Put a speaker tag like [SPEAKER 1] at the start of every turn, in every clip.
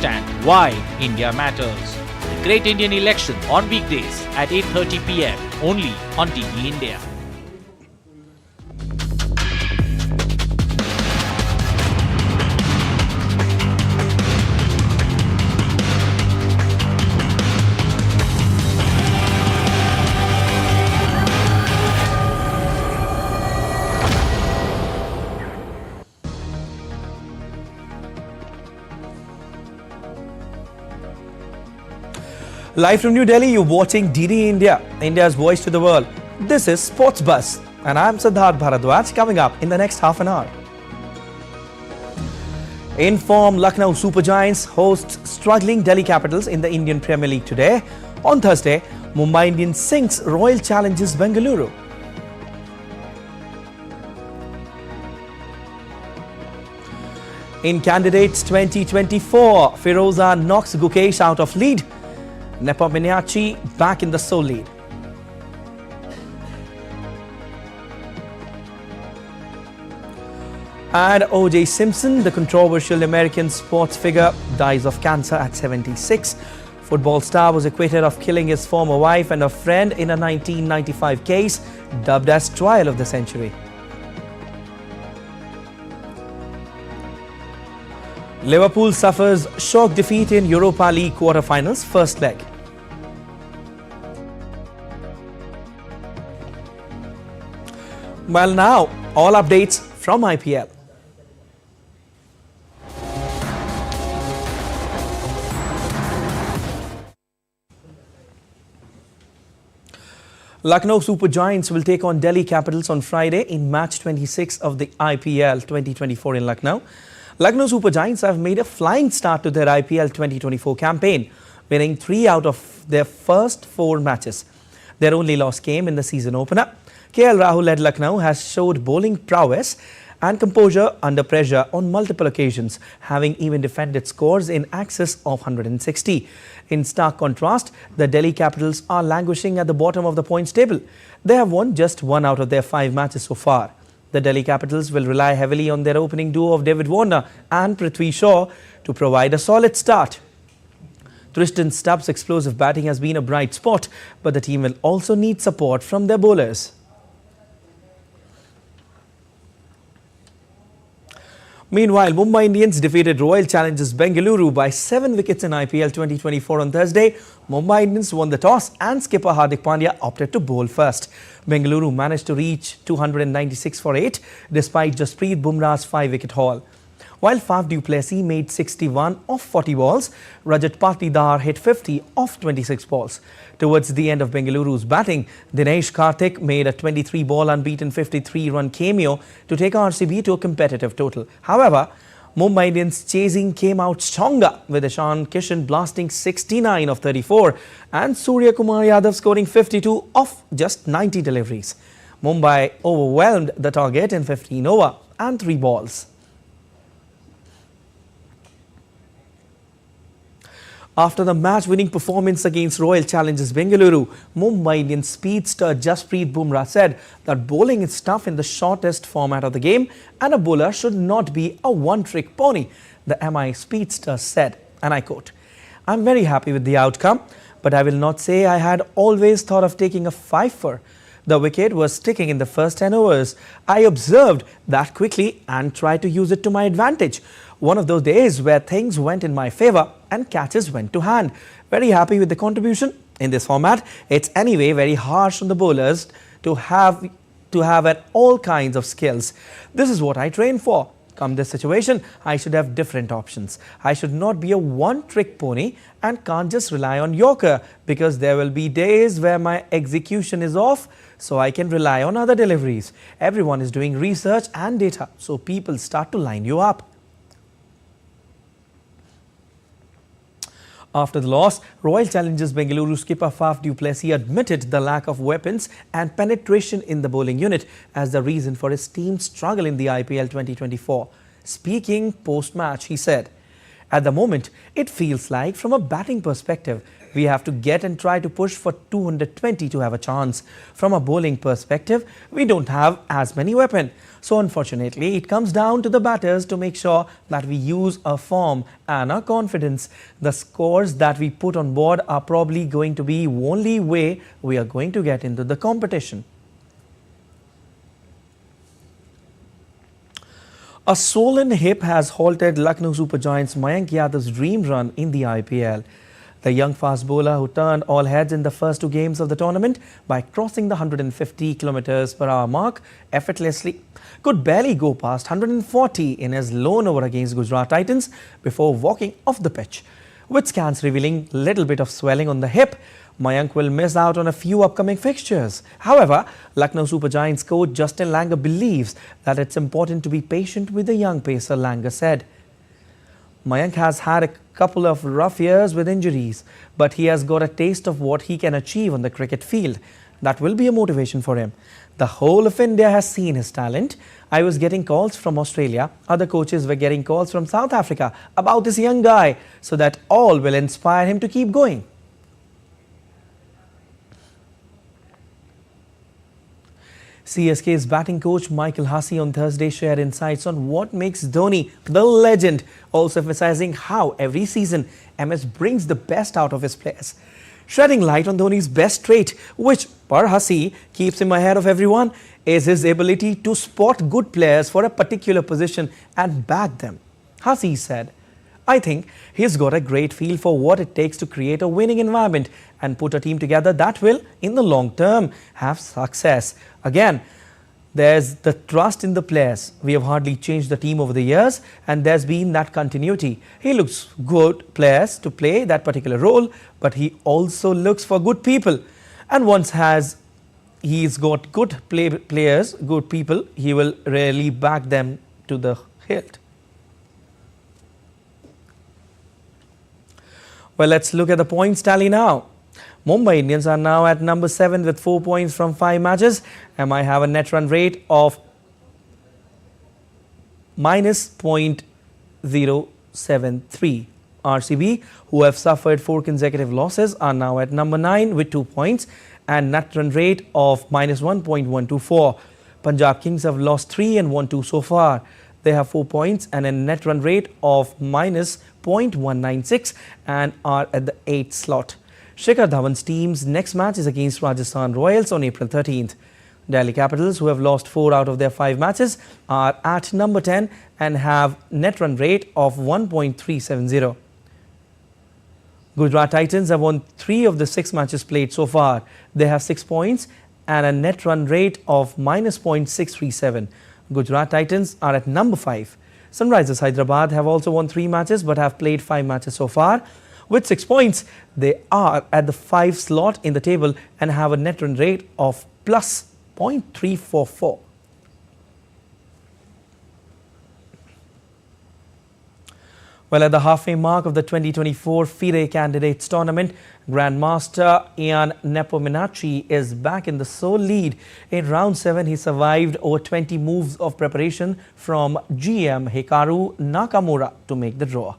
[SPEAKER 1] understand why India matters. The Great Indian Election on weekdays at 8:30 p.m. only on TV India.
[SPEAKER 2] Live from New Delhi, you're watching DD India, India's voice to the world. This is Sports Buzz, and I'm Prasar Bharati. Coming up in the next half an hour. In form, Lucknow Super Giants hosts struggling Delhi Capitals in the Indian Premier League today. On Thursday, Mumbai Indians sinks Royal Challengers Bengaluru. In Candidates 2024, Firoza knocks Gukesh out of lead. Nepomniachtchi back in the sole lead. And O.J. Simpson, the controversial American sports figure, dies of cancer at 76. Football star was acquitted of killing his former wife and a friend in a 1995 case dubbed as Trial of the Century. Liverpool suffers shock defeat in Europa League quarter-finals first leg. Well, now all updates from IPL. Lucknow Super Giants will take on Delhi Capitals on Friday in match 26 of the IPL 2024 in Lucknow. Lucknow Super Giants have made a flying start to their IPL 2024 campaign, winning 3 out of their first 4 matches. Their only loss came in the season opener. KL Rahul-led Lucknow has showed bowling prowess and composure under pressure on multiple occasions, having even defended scores in excess of 160. In stark contrast, the Delhi Capitals are languishing at the bottom of the points table. They have won just 1 out of their 5 matches so far. The Delhi Capitals will rely heavily on their opening duo of David Warner and Prithvi Shaw to provide a solid start. Tristan Stubbs' explosive batting has been a bright spot, but the team will also need support from their bowlers. Meanwhile, Mumbai Indians defeated Royal Challengers Bengaluru by 7 wickets in IPL 2024 on Thursday. Mumbai Indians won the toss and skipper Hardik Pandya opted to bowl first. Bengaluru managed to reach 296 for 8 despite Jasprit Bumrah's 5-wicket haul. While Faf du Plessis made 61 off 40 balls, Rajat Patidar hit 50 off 26 balls. Towards the end of Bengaluru's batting, Dinesh Karthik made a 23-ball unbeaten 53-run cameo to take RCB to a competitive total. However, Mumbai Indians chasing came out stronger, with Ishan Kishan blasting 69 of 34 and Surya Kumar Yadav scoring 52 off just 90 deliveries. Mumbai overwhelmed the target in 15 over and 3 balls. After the match-winning performance against Royal Challengers Bengaluru, Mumbai Indian speedster Jasprit Bumrah said that bowling is tough in the shortest format of the game and a bowler should not be a one-trick pony, the MI speedster said, and I quote, "I'm very happy with the outcome, but I will not say I had always thought of taking a 5-for. The wicket was ticking in the first 10 overs. I observed that quickly and tried to use it to my advantage. One of those days where things went in my favour and catches went to hand. Very happy with the contribution. In this format, it's anyway very harsh on the bowlers to have all kinds of skills. This is what I train for. Come this situation, I should have different options. I should not be a one-trick pony and can't just rely on Yorker because there will be days where my execution is off, so I can rely on other deliveries. Everyone is doing research and data, so people start to line you up." After the loss, Royal Challengers Bengaluru skipper Faf du Plessis admitted the lack of weapons and penetration in the bowling unit as the reason for his team's struggle in the IPL 2024. Speaking post-match, he said, At the moment, it feels like from a batting perspective, we have to get and try to push for 220 to have a chance. From a bowling perspective, we don't have as many weapons. So unfortunately, it comes down to the batters to make sure that we use our form and our confidence. The scores that we put on board are probably going to be the only way we are going to get into the competition. A swollen hip has halted Lucknow Super Giants Mayank Yadav's dream run in the IPL. The young fast bowler who turned all heads in the first two games of the tournament by crossing the 150 km/h mark effortlessly could barely go past 140 in his lone over against Gujarat Titans before walking off the pitch. With scans revealing little bit of swelling on the hip, Mayank will miss out on a few upcoming fixtures. However, Lucknow Super Giants coach Justin Langer believes that it's important to be patient with the young pacer, Langer said. Mayank has had a couple of rough years with injuries, but he has got a taste of what he can achieve on the cricket field. That will be a motivation for him. The whole of India has seen his talent. I was getting calls from Australia. Other coaches were getting calls from South Africa about this young guy, so that all will inspire him to keep going. CSK's batting coach Michael Hussey on Thursday shared insights on what makes Dhoni the legend, also emphasizing how every season MS brings the best out of his players. Shedding light on Dhoni's best trait, which per Hussey keeps him ahead of everyone, is his ability to spot good players for a particular position and back them. Hussey said, I think he's got a great feel for what it takes to create a winning environment and put a team together that will, in the long term, have success. Again, there's the trust in the players. We have hardly changed the team over the years, and there's been that continuity. He looks good players to play that particular role, but he also looks for good people. And once he's got good players, good people, he will really back them to the hilt. Well, let's look at the points tally now. Mumbai Indians are now at number 7 with 4 points from 5 matches. MI have a net run rate of minus -0.073. RCB, who have suffered 4 consecutive losses, are now at number 9 with 2 points and net run rate of minus -1.124. Punjab Kings have lost 3 and won 2 so far. They have 4 points and a net run rate of minus -0.196 and are at the 8th slot. Shikhar Dhawan's team's next match is against Rajasthan Royals on April 13th. Delhi Capitals, who have lost 4 out of their 5 matches, are at number 10 and have net run rate of 1.370. Gujarat Titans have won 3 of the 6 matches played so far. They have 6 points and a net run rate of minus -0.637. Gujarat Titans are at number 5. Sunrisers Hyderabad have also won 3 matches but have played 5 matches so far. With 6 points, they are at the 5th slot in the table and have a net run rate of plus +0.344. Well, at the halfway mark of the 2024 FIDE Candidates tournament, Grandmaster Ian Nepomniachtchi is back in the sole lead. In round 7, he survived over 20 moves of preparation from GM Hikaru Nakamura to make the draw.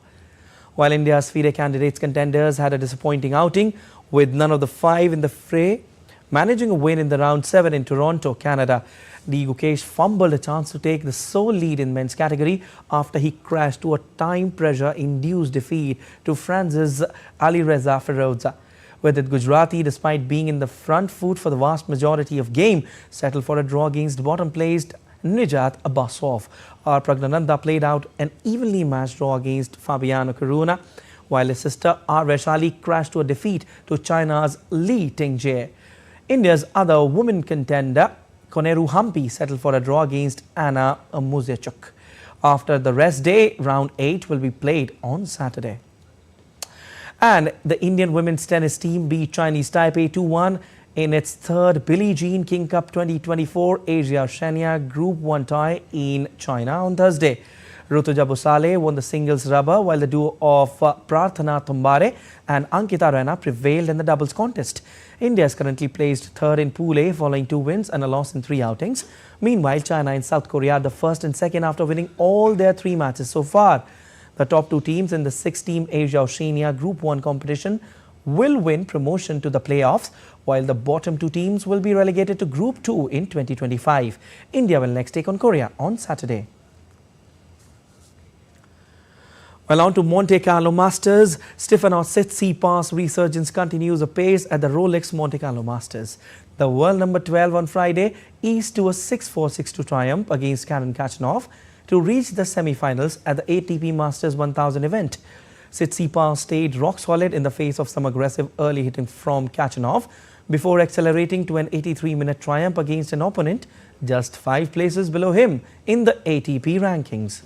[SPEAKER 2] While India's FIDE Candidates contenders had a disappointing outing, with none of the 5 in the fray managing a win in the round 7 in Toronto, Canada. D. Gukesh fumbled a chance to take the sole lead in men's category after he crashed to a time pressure-induced defeat to France's Alireza Firouzja. With it, Gujarati, despite being in the front foot for the vast majority of game, settled for a draw against bottom-placed Nijat Abbasov. Our Pragnananda played out an evenly matched draw against Fabiano Caruana, while his sister R. Vaishali crashed to a defeat to China's Li Tingjie. India's other women contender, Koneru Hampi, settled for a draw against Anna Muzyachuk. After the rest day, round 8 will be played on Saturday. And the Indian women's tennis team beat Chinese Taipei 2-1 in its third Billie Jean King Cup 2024 Asia Oceania Group 1 tie in China on Thursday. Rutuja Bhusale won the singles rubber, while the duo of Prarthana Thumbare and Ankita Raina prevailed in the doubles contest. India is currently placed third in Pool A following 2 wins and a loss in 3 outings. Meanwhile, China and South Korea are the first and second after winning all their 3 matches so far. The top two teams in the 6-team Asia Oceania Group 1 competition will win promotion to the playoffs, while the bottom two teams will be relegated to Group 2 in 2025. India will next take on Korea on Saturday. Well, on to Monte Carlo Masters. Stefanos Tsitsipas' resurgence continues apace at the Rolex Monte Carlo Masters. The world number 12 on Friday eased to a 6-4, 6-2 triumph against Karen Khachanov to reach the semi-finals at the ATP Masters 1000 event. Tsitsipas stayed rock solid in the face of some aggressive early hitting from Khachanov before accelerating to an 83-minute triumph against an opponent just 5 places below him in the ATP rankings.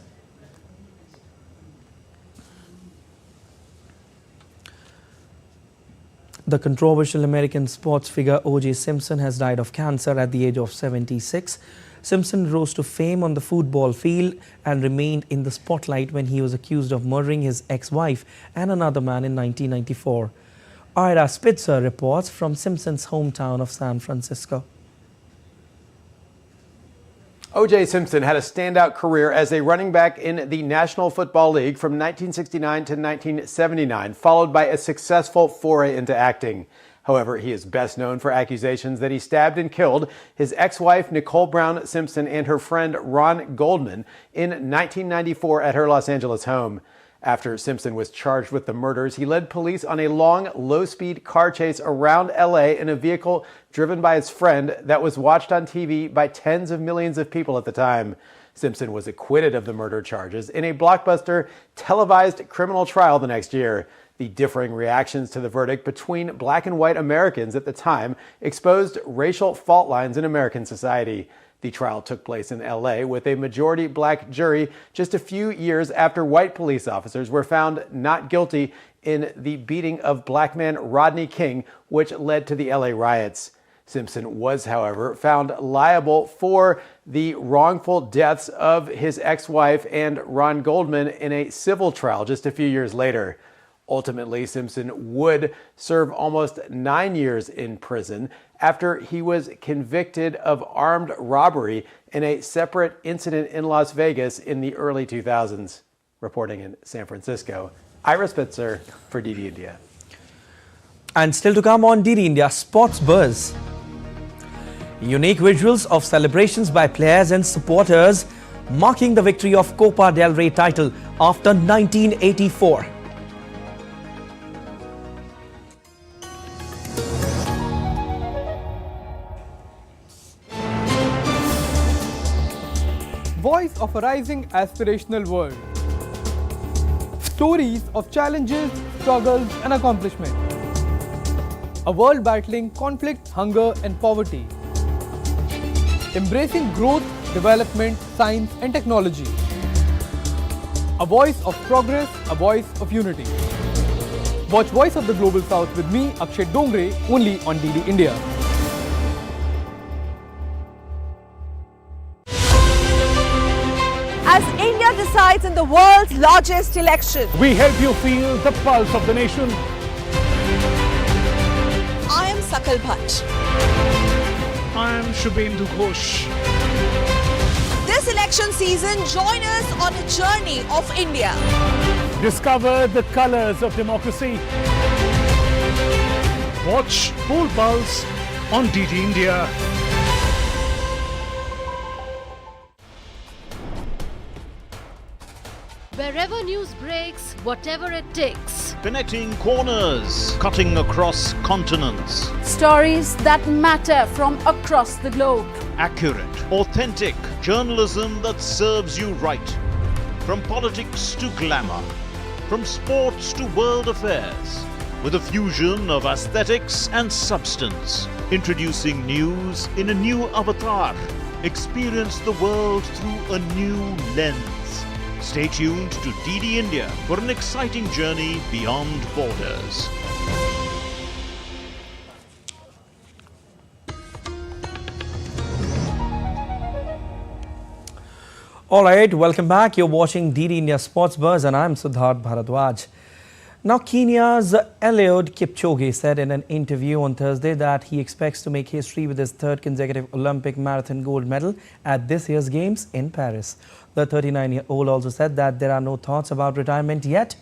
[SPEAKER 2] The controversial American sports figure O.J. Simpson has died of cancer at the age of 76. Simpson rose to fame on the football field and remained in the spotlight when he was accused of murdering his ex-wife and another man in 1994. Ira Spitzer reports from Simpson's hometown of San Francisco.
[SPEAKER 3] O.J. Simpson had a standout career as a running back in the National Football League from 1969 to 1979, followed by a successful foray into acting. However, he is best known for accusations that he stabbed and killed his ex-wife Nicole Brown Simpson and her friend Ron Goldman in 1994 at her Los Angeles home. After Simpson was charged with the murders, he led police on a long, low-speed car chase around L.A. in a vehicle driven by his friend that was watched on TV by tens of millions of people at the time. Simpson was acquitted of the murder charges in a blockbuster televised criminal trial the next year. The differing reactions to the verdict between black and white Americans at the time exposed racial fault lines in American society. The trial took place in L.A. with a majority black jury just a few years after white police officers were found not guilty in the beating of black man Rodney King, which led to the L.A. riots. Simpson was, however, found liable for the wrongful deaths of his ex-wife and Ron Goldman in a civil trial just a few years later. Ultimately, Simpson would serve almost 9 years in prison after he was convicted of armed robbery in a separate incident in Las Vegas in the early 2000s. Reporting in San Francisco, Ira Spitzer for DD India.
[SPEAKER 2] And still to come on DD India Sports Buzz. Unique visuals of celebrations by players and supporters marking the victory of Copa del Rey title after 1984.
[SPEAKER 4] Voice of a rising aspirational world. Stories of challenges, struggles and accomplishment. A world battling conflict, hunger and poverty. Embracing growth, development, science and technology. A voice of progress, a voice of unity. Watch Voice of the Global South with me, Akshay Dongre, only on DD India.
[SPEAKER 5] As India decides in the world's largest election,
[SPEAKER 6] we help you feel the pulse of the nation.
[SPEAKER 5] I am Sakal Bhatt.
[SPEAKER 6] I am Shubhendu Ghosh.
[SPEAKER 5] This election season, join us on a journey of India.
[SPEAKER 6] Discover the colors of democracy. Watch Poll Pulse on DD India.
[SPEAKER 7] Wherever news breaks, whatever it takes.
[SPEAKER 1] Connecting corners, cutting across continents.
[SPEAKER 7] Stories that matter from across the globe.
[SPEAKER 1] Accurate, authentic journalism that serves you right. From politics to glamour, from sports to world affairs, with a fusion of aesthetics and substance. Introducing news in a new avatar. Experience the world through a new lens. Stay tuned to DD India for an exciting journey beyond borders.
[SPEAKER 2] All right, welcome back. You're watching DD India Sports Buzz and I'm Siddharth Bharadwaj. Now, Kenya's Eliud Kipchoge said in an interview on Thursday that he expects to make history with his third consecutive Olympic marathon gold medal at this year's Games in Paris. The 39-year-old also said that there are no thoughts about retirement yet.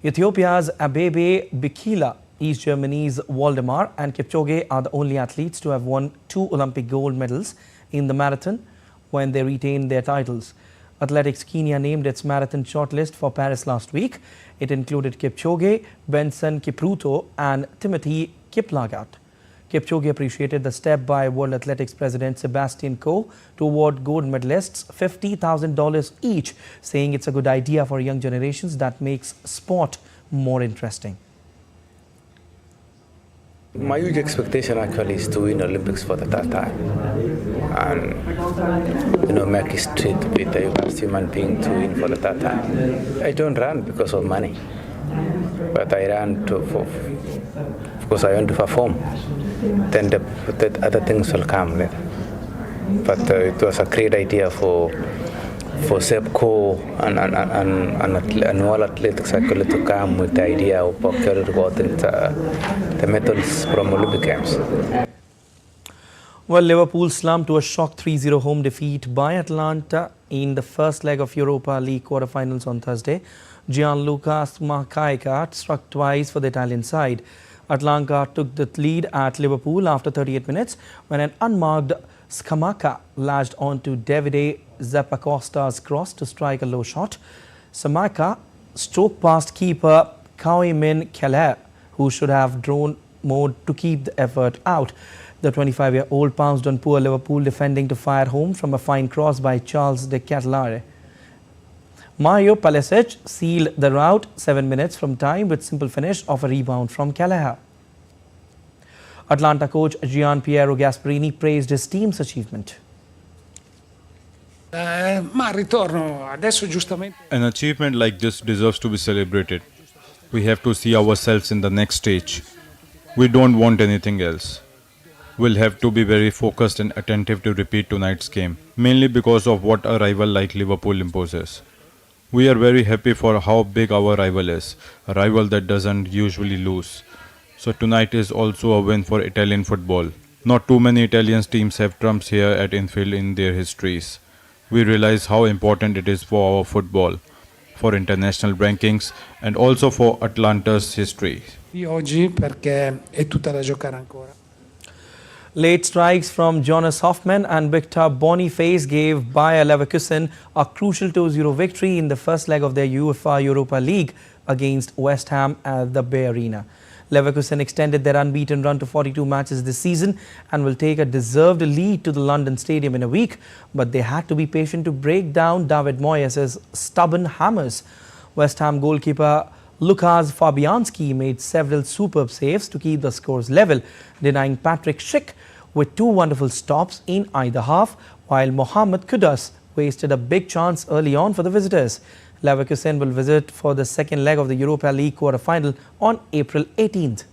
[SPEAKER 2] Ethiopia's Abebe Bikila, East Germany's Waldemar and Kipchoge are the only athletes to have won 2 Olympic gold medals in the marathon when they retained their titles. Athletics Kenya named its marathon shortlist for Paris last week. It included Kipchoge, Benson Kipruto and Timothy Kiplagat. Kipchoge appreciated the step by World Athletics President Sebastian Coe to award gold medalists $50,000 each, saying it's a good idea for young generations that makes sport more interesting.
[SPEAKER 8] My huge expectation actually is to win Olympics for the third time and make history to be the first human being to win for the third time. I don't run because of money, but I run because I want to perform. Then the other things will come later. But it was a great idea for Seb Coe and all athletics actually to come with the idea of procuring the medals from Olympic Games.
[SPEAKER 2] Well, Liverpool slumped to a shock 3-0 home defeat by Atlanta in the first leg of Europa League quarter-finals on Thursday. Gianluca Smacaika struck twice for the Italian side. Atlanta took the lead at Liverpool after 38 minutes when an unmarked Scamacca lashed onto Davide Zappacosta's cross to strike a low shot. Scamacca stroked past keeper Kauimin Keller, who should have drawn more to keep the effort out. The 25-year-old pounced on poor Liverpool defending to fire home from a fine cross by Charles de Ketelaere. Mario Pulisic sealed the rout 7 minutes from time with simple finish of a rebound from Kelleher. Atlanta coach Gian Piero Gasperini praised his team's achievement.
[SPEAKER 6] An
[SPEAKER 9] achievement like this deserves to be celebrated. We have to see ourselves in the next stage. We don't want anything else. We'll have to be very focused and attentive to repeat tonight's game, mainly because of what a rival like Liverpool imposes. We are very happy for how big our rival is, a rival that doesn't usually lose. So tonight is also a win for Italian football. Not too many Italian teams have trumps here at Anfield in their histories. We realize how important it is for our football, for international rankings and also for Atlanta's history.
[SPEAKER 2] Late strikes from Jonas Hoffmann and Victor Boniface gave Bayer Leverkusen a crucial 2-0 victory in the first leg of their UEFA Europa League against West Ham at the Bay Arena. Leverkusen extended their unbeaten run to 42 matches this season and will take a deserved lead to the London Stadium in a week, but they had to be patient to break down David Moyes' stubborn hammers. West Ham goalkeeper Lukas Fabianski made several superb saves to keep the scores level, denying Patrick Schick with 2 wonderful stops in either half, while Mohamed Kudus wasted a big chance early on for the visitors. Leverkusen will visit for the second leg of the Europa League quarter-final on April 18th.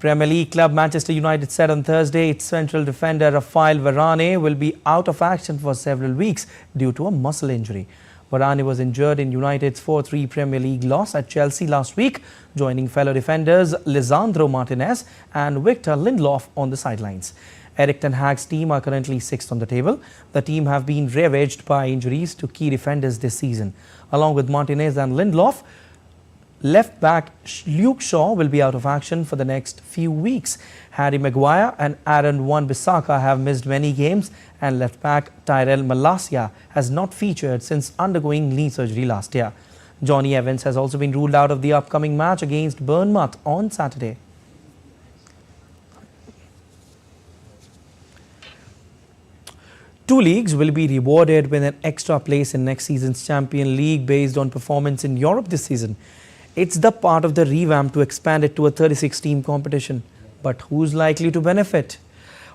[SPEAKER 2] Premier League club Manchester United said on Thursday its central defender Rafael Varane will be out of action for several weeks due to a muscle injury. Varane was injured in United's 4-3 Premier League loss at Chelsea last week, joining fellow defenders Lisandro Martinez and Victor Lindelof on the sidelines. Erik ten Hag's team are currently 6th on the table. The team have been ravaged by injuries to key defenders this season. Along with Martinez and Lindelof, left back Luke Shaw will be out of action for the next few weeks. Harry Maguire and Aaron Wan-Bissaka have missed many games, and left back Tyrell Malacia has not featured since undergoing knee surgery last year. Johnny Evans has also been ruled out of the upcoming match against Bournemouth on Saturday. Two leagues will be rewarded with an extra place in next season's Champions League based on performance in Europe this season. It's the part of the revamp to expand it to a 36-team competition. But who's likely to benefit?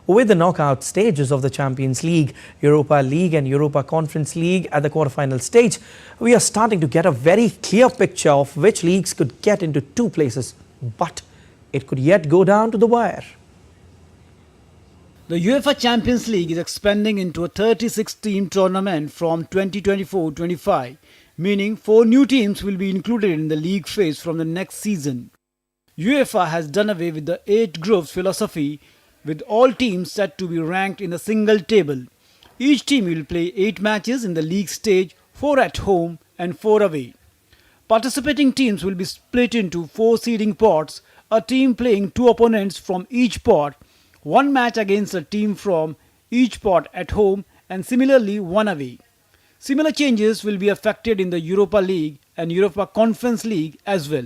[SPEAKER 2] With the knockout stages of the Champions League, Europa League and Europa Conference League at the quarterfinal stage, we are starting to get a very clear picture of which leagues could get into 2 places. But it could yet go down to the wire.
[SPEAKER 10] The UEFA Champions League is expanding into a 36-team tournament from 2024-25.
[SPEAKER 6] meaning 4 new teams will be included in the league phase from the next season. UEFA has done away with the 8 groups philosophy, with all teams set to be ranked in a single table. Each team will play 8 matches in the league stage, 4 at home and 4 away. Participating teams will be split into 4 seeding pots, a team playing 2 opponents from each pot, 1 match against a team from each pot at home and similarly 1 away. Similar changes will be affected in the Europa League and Europa Conference League as well.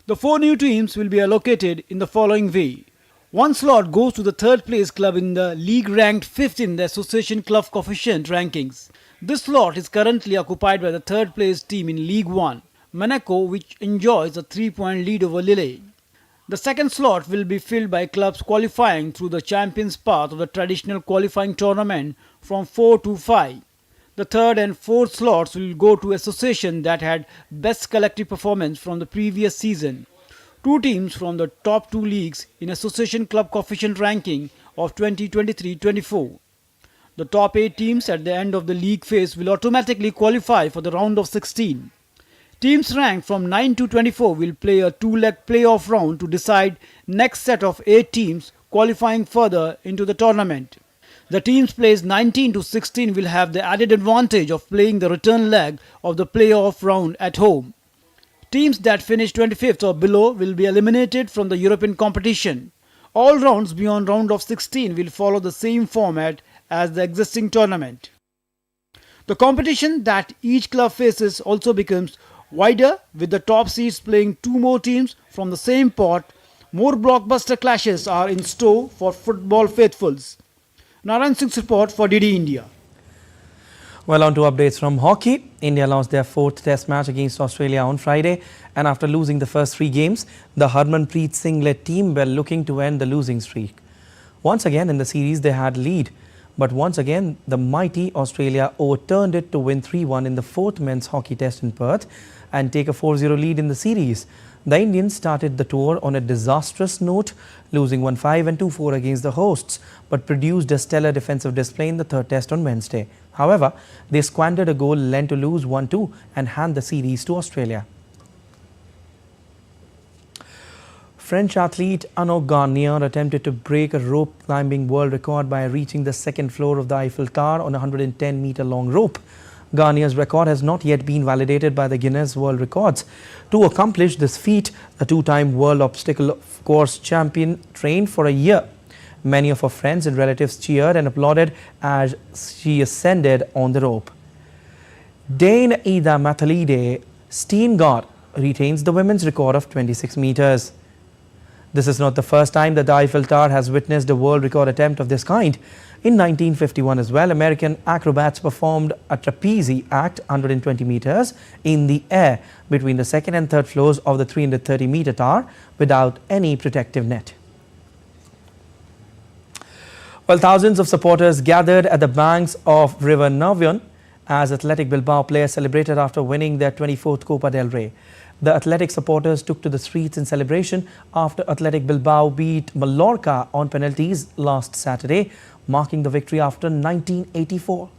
[SPEAKER 6] The 4 new teams will be allocated in the following way. 1 slot goes to the 3rd place club in the league ranked 5th in the Association Club Coefficient rankings. This slot is currently occupied by the 3rd place team in League 1, Monaco, which enjoys a 3-point lead over Lille. The 2nd slot will be filled by clubs qualifying through the Champions Path of the traditional qualifying tournament from 4 to 5. The 3rd and 4th slots will go to associations that had best collective performance from the previous season. 2 teams from the top 2 leagues in Association Club Coefficient ranking of 2023-24. The top 8 teams at the end of the league phase will automatically qualify for the round of 16. Teams ranked from 9 to 24 will play a 2-leg playoff round to decide next set of 8 teams qualifying further into the tournament. The teams placed 19 to 16 will have the added advantage of playing the return leg of the playoff round at home. Teams that finish 25th or below will be eliminated from the European competition. All rounds beyond round of 16 will follow the same format as the existing tournament. The competition that each club faces also becomes wider, with the top seeds playing 2 more teams from the same pot. More blockbuster clashes are in store for football faithfuls. Narayan Singh's report for DD India.
[SPEAKER 2] Well, on to updates from hockey. India lost their 4th test match against Australia on Friday, and after losing the first 3 games, the Harmanpreet Singh-led team were looking to end the losing streak. Once again in the series they had lead, but once again the mighty Australia overturned it to win 3-1 in the 4th men's hockey test in Perth and take a 4-0 lead in the series. The Indians started the tour on a disastrous note, losing 1-5 and 2-4 against the hosts, but produced a stellar defensive display in the 3rd test on Wednesday. However, they squandered a goal lent to lose 1-2 and hand the series to Australia. French athlete Arnaud Garnier attempted to break a rope climbing world record by reaching the 2nd floor of the Eiffel Tower on a 110-meter long rope. Garnier's record has not yet been validated by the Guinness World Records. To accomplish this feat, the 2-time world obstacle course champion trained for a year. Many of her friends and relatives cheered and applauded as she ascended on the rope. Dane Ida Mathalide Steengard retains the women's record of 26 meters. This is not the first time that the Eiffel Tower has witnessed a world record attempt of this kind. In 1951 as well, American acrobats performed a trapeze act 120 meters in the air between the 2nd and 3rd floors of the 330-meter tower without any protective net. Well, thousands of supporters gathered at the banks of River Nervión as Athletic Bilbao players celebrated after winning their 24th Copa del Rey. The Athletic supporters took to the streets in celebration after Athletic Bilbao beat Mallorca on penalties last Saturday, marking the victory after 1984.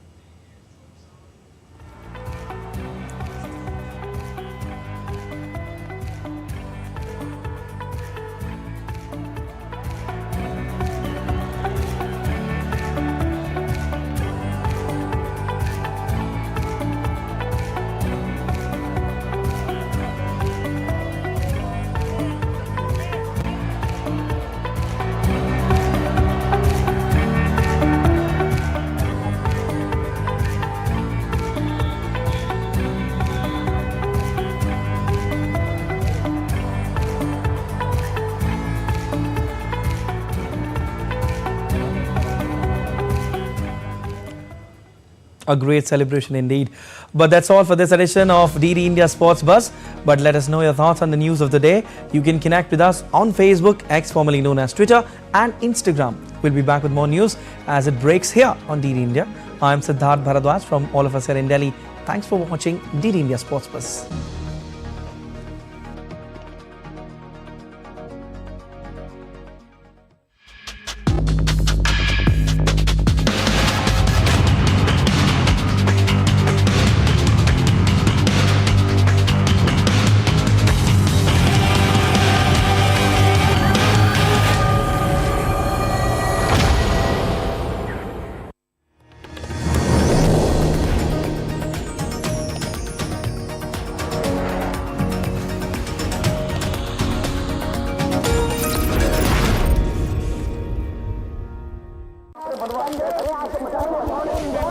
[SPEAKER 2] A great celebration indeed. But that's all for this edition of DD India Sports Buzz. But let us know your thoughts on the news of the day. You can connect with us on Facebook, X formerly known as Twitter, and Instagram. We'll be back with more news as it breaks here on DD India. I'm Siddharth Bharadwaj from all of us here in Delhi. Thanks for watching DD India Sports Buzz.